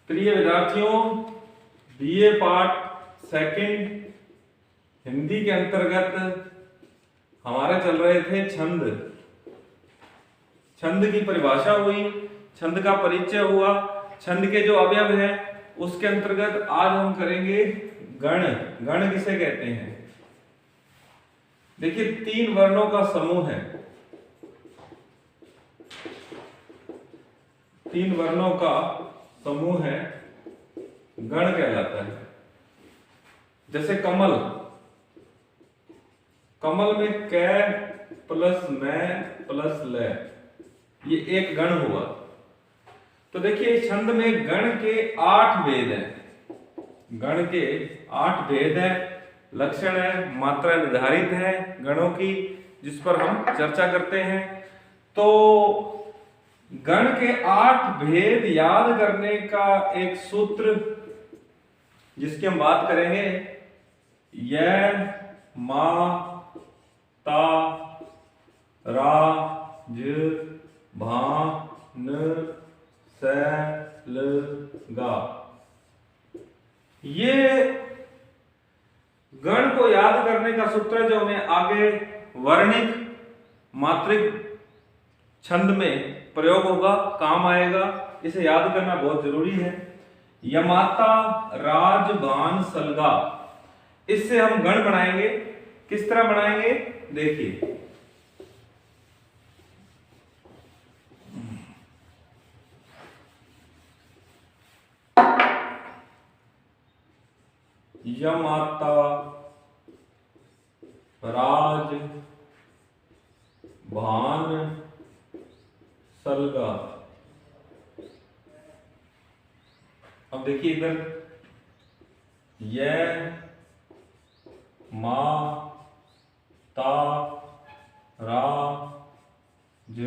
प्रिय विद्यार्थियों, BA part second Hindi के अंतर्गत हमारे चल रहे थे छंद। छंद की परिभाषा हुई, छंद का परिचय हुआ, छंद के जो अवयव हैं उसके अंतर्गत आज हम करेंगे गण। गण किसे कहते हैं? देखिए, 3 वर्णों का समूह है। 3 वर्णों का समूह है, गण कहलाता है। जैसे कमल, कमल में कै प्लस मैं प्लस ल, ये एक गण हुआ। तो देखिए, छंद में गण के 8 भेद हैं। गण के 8 भेद हैं, लक्षण है, मात्रा निर्धारित है गणों की, जिस पर हम चर्चा करते हैं। तो गण के 8 भेद याद करने का एक सूत्र जिसकी हम बात करेंगे, यह मा ता रा ज भा न स ल गा। ये गण को याद करने का सूत्र है जो हमें आगे वर्णिक मात्रिक छंद में प्रयोग होगा, काम आएगा। इसे याद करना बहुत जरूरी है। यमाता राज बान सलगा, इससे हम गण बनाएंगे। किस तरह बनाएंगे देखिए, यमाता राज भान सलगा। अब देखिए इधर, यह मा ता रा ज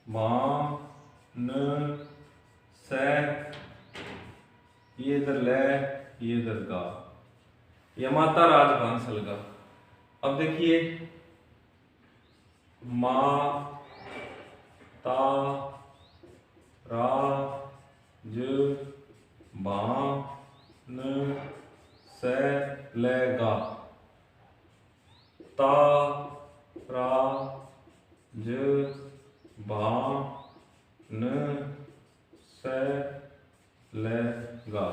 भा न स, ये इधर ले, ये इधर गा। यमाता राज भान सलगा। अब देखिए, मा ता रा ज भा न स ल गा। ता रा ज भा न स ल गा।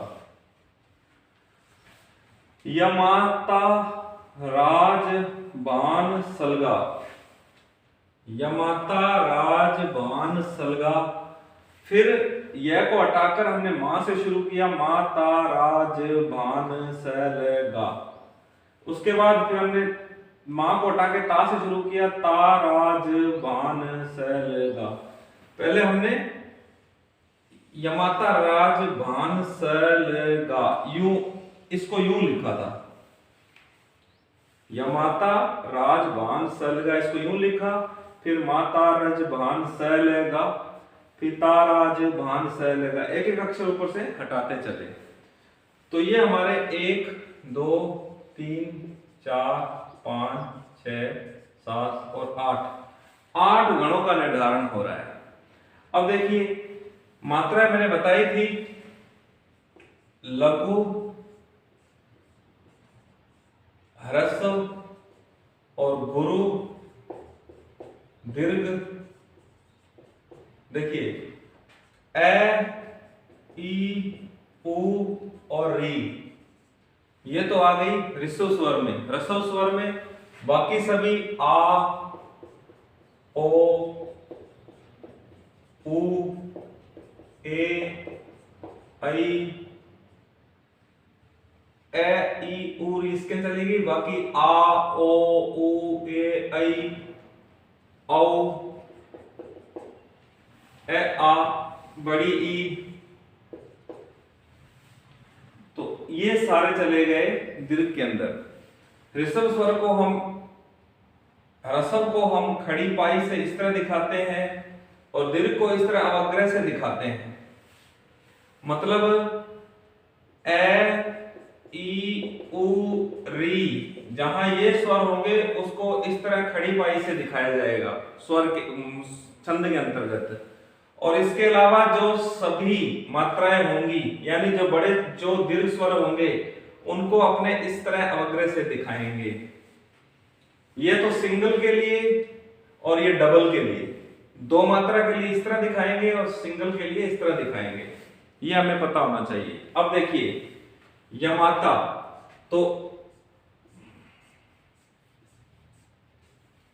यमाता राज बान सलगा, यमाता राज बान सलगा। फिर यह को हटाकर हमने मां से शुरू किया, माता राज बान सलगा। उसके बाद फिर हमने मां को हटा के ता से शुरू किया, ता राज बान सलगा। पहले हमने यमाता राज बान सलगा यूं, इसको यूं लिखा था, यमाता राज बान सलगा, इसको यूं लिखा। फिर माता रज भान सलगा, फिर ताराज भान सलगा, एक एक अक्षर ऊपर से हटाते चले। तो ये हमारे 1 2 3 4 5 6 7 और 8 गणों का निर्धारण हो रहा है। अब देखिए, मात्रा मैंने बताई थी, लघु, ह्रस्व और गुरु, दीर्घ। देखिए, ए, ई, उ और री, ये तो आ गई ऋस्व स्वर में। ह्रस्व स्वर में बाकी सभी आ, ओ, उ, ए, ऐ, ई, उ, री इसके चलेगी। बाकी आ, ओ, उ, ए, ऐ, औ, ए, आ, बड़ी ई। तो ये सारे चले गए दीर्घ के अंदर। ऋषभ स्वर को हम, ह्रस्व को हम खड़ी पाई से इस तरह दिखाते हैं और दीर्घ को इस तरह अवग्रह से दिखाते हैं। मतलब ए, ई, उ, री, जहां ये स्वर होंगे उसको इस तरह खड़ी पाई से दिखाया जाएगा स्वर के छंद के अंतर्गत। और इसके अलावा जो सभी मात्राएं होंगी यानी जो बड़े जो दीर्घ स्वर होंगे उनको अपने इस तरह अवग्रह से दिखाएंगे। ये तो सिंगल के लिए और ये डबल के लिए, दो मात्रा के लिए इस तरह दिखाएंगे और सिंगल के लिए इस तरह दिखाएंगे, ये हमें पता होना चाहिए। अब देखिए यमाता, तो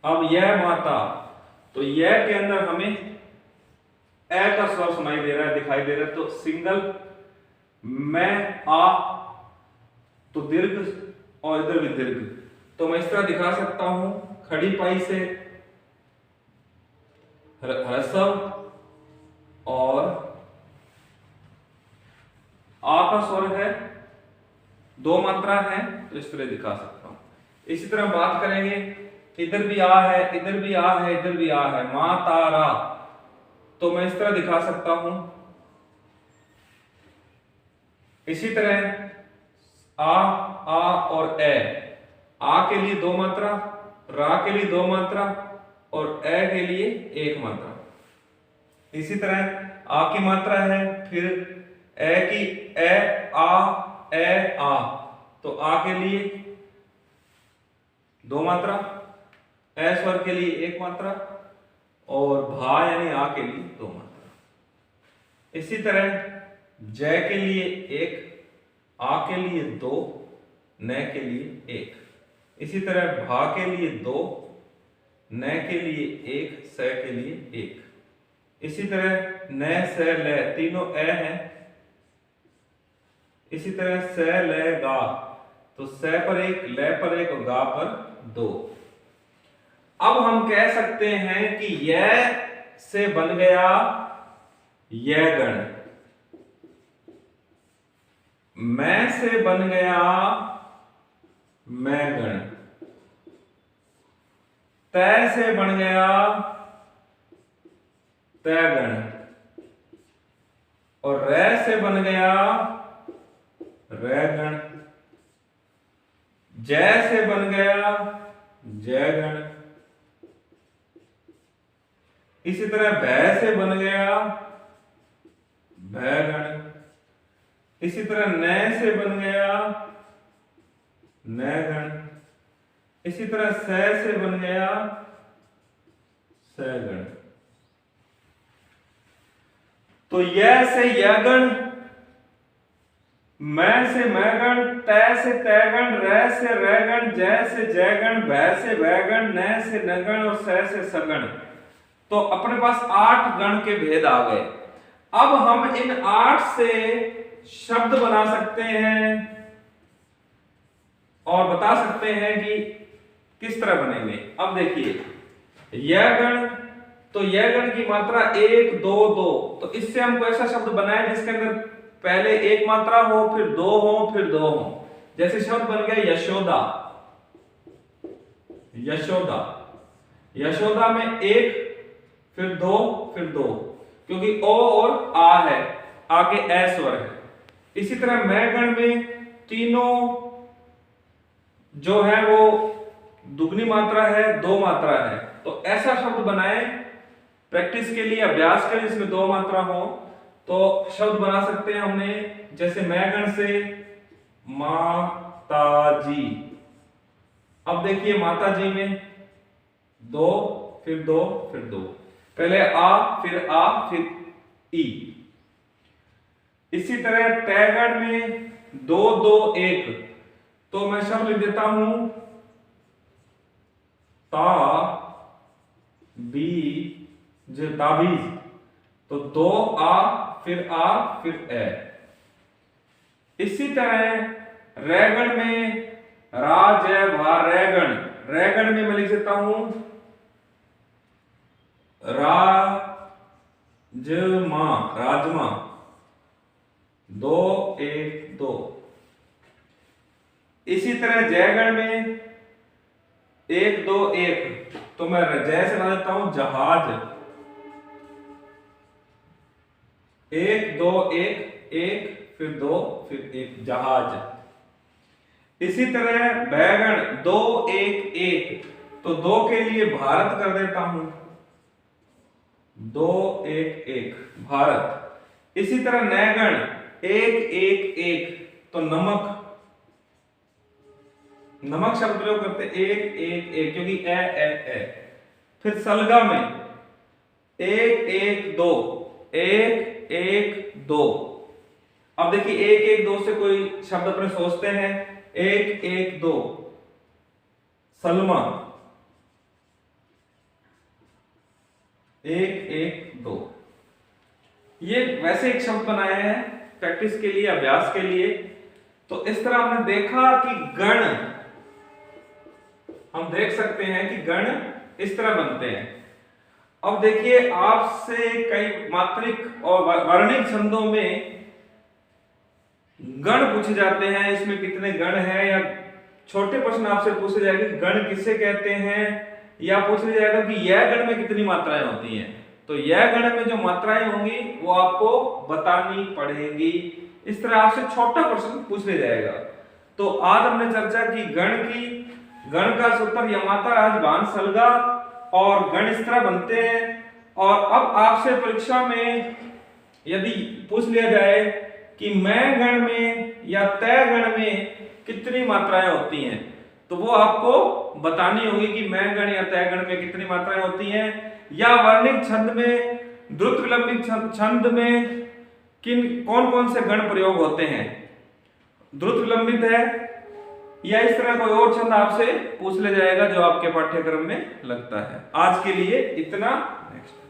अब यह माता, तो यह के अंदर हमें ए का स्वर सुनाई दे रहा है, दिखाई दे रहा है, तो सिंगल मैं आ, तो दीर्घ और इधर भी दीर्घ, तो मैं इस तरह दिखा सकता हूं खड़ी पाई से ह्रस्व और आ का स्वर है, दो मात्रा है, तो इस तरह दिखा सकता हूं। इसी तरह बात करेंगे, इधर भी आ है, इधर भी आ है, इधर भी आ है, मा तारा, तो मैं इस तरह दिखा सकता हूं। इसी तरह आ और ए, आ के लिए दो मात्रा, रा के लिए दो मात्रा और ए के लिए एक मात्रा। इसी तरह आ की मात्रा है, फिर ए की ए आ, तो आ के लिए दो मात्रा, ए स्वर के लिए एक मात्रा और भा यानी आ के लिए दो मात्रा। इसी तरह जय के लिए एक, आ के लिए दो, न के लिए एक। इसी तरह भा के लिए दो, न के लिए एक, स के लिए एक। इसी तरह न स ल तीनों ए हैं। इसी तरह स ल गा, तो स पर एक, ल पर एक और गा पर दो। अब हम कह सकते हैं कि यह से बन गया यह गण, मैं से बन गया मैं गण, तय से बन गया तय गण और रै से बन गया रै गण, जय से बन गया जय गण। इसी तरह भय से बन गया भय गण। इसी तरह न से बन गया न गण। इसी तरह स से बन गया स गण। तो यह से यह गण, मैं से मैं गण, तय से तय गण, रै से रै गण, जय से जय गण, भय से भय गण, न से न गण और स से सगण। तो अपने पास 8 गण के भेद आ गए। अब हम इन 8 से शब्द बना सकते हैं और बता सकते हैं कि किस तरह बनेंगे। अब देखिए यह गण, तो यह गण की मात्रा 1 2 2, तो इससे हमको ऐसा शब्द बनाए जिसके अंदर पहले एक मात्रा हो, फिर दो हो, फिर दो हो। जैसे शब्द बन गया यशोदा, यशोदा, यशोदा में एक, फिर दो, फिर दो, क्योंकि ओ और आ है, आगे ए स्वर है। इसी तरह मैं गण में तीनों जो है वो दुगनी मात्रा है, दो मात्रा है, तो ऐसा शब्द बनाए प्रैक्टिस के लिए, अभ्यास के लिए, इसमें दो मात्रा हो तो शब्द बना सकते हैं हमने। जैसे मैं गण से माताजी। अब देखिए माताजी में दो, फिर दो, फिर दो, पहले आ, फिर ई। इसी तरह तैगण में 2 2 1, तो मैं शब्द लिख देता हूं ता बी जो ताबीज, तो 2 आ, फिर ए। इसी तरह रैगण में राज है भा रैगण, रैगण में मैं लिख देता हूं राजमा, राजमा, 2 1 2। इसी तरह जयगण में 1 2 1, तो मैं जय से बना देता हूं जहाज, 1 2 1 1, फिर 2, फिर 1, जहाज। इसी तरह बैगण 2 1 1, तो 2 के लिए भारत कर देता हूं, 2 1 1 भारत। इसी तरह नए गण 1 1 1, तो नमक, नमक शब्द प्रयोग करते 1 1 1 क्योंकि ए। फिर सलगा में 1 1 2 1 1 2। अब देखिए 1 1 2 से कोई शब्द अपने सोचते हैं, 1 1 2 सलमा, 1 1 2। ये वैसे एक शब्द बनाए हैं प्रैक्टिस के लिए, अभ्यास के लिए। तो इस तरह हमने देखा कि गण, हम देख सकते हैं कि गण इस तरह बनते हैं। अब देखिए आपसे कई मात्रिक और वर्णिक छंदों में गण पूछे जाते हैं, इसमें कितने गण हैं, या छोटे प्रश्न आपसे पूछे जाएंगे गण किसे कहते हैं, या पूछ लिया जाएगा कि यह गण में कितनी मात्राएं होती हैं। तो यह गण में जो मात्राएं होंगी वो आपको बतानी पड़ेगी। इस तरह आपसे छोटा प्रश्न पूछ लिया जाएगा। तो आज हमने चर्चा की गण की, गण का सूत्र यमाता आज बान सलगा, और गण इस तरह बनते हैं। और अब आपसे परीक्षा में यदि पूछ लिया जाए कि मैं गण में या तय गण में कितनी मात्राएं होती हैं, तो वो आपको बतानी होगी कि मैं गण या तय गण में कितनी मात्राएं होती हैं। या वर्णिक छंद में, द्रुत विलंबित छंद में कौन कौन से गण प्रयोग होते हैं, द्रुत विलंबित है, या इस तरह कोई और छंद आपसे पूछ ले जाएगा जो आपके पाठ्यक्रम में लगता है। आज के लिए इतना। नेक्स्ट।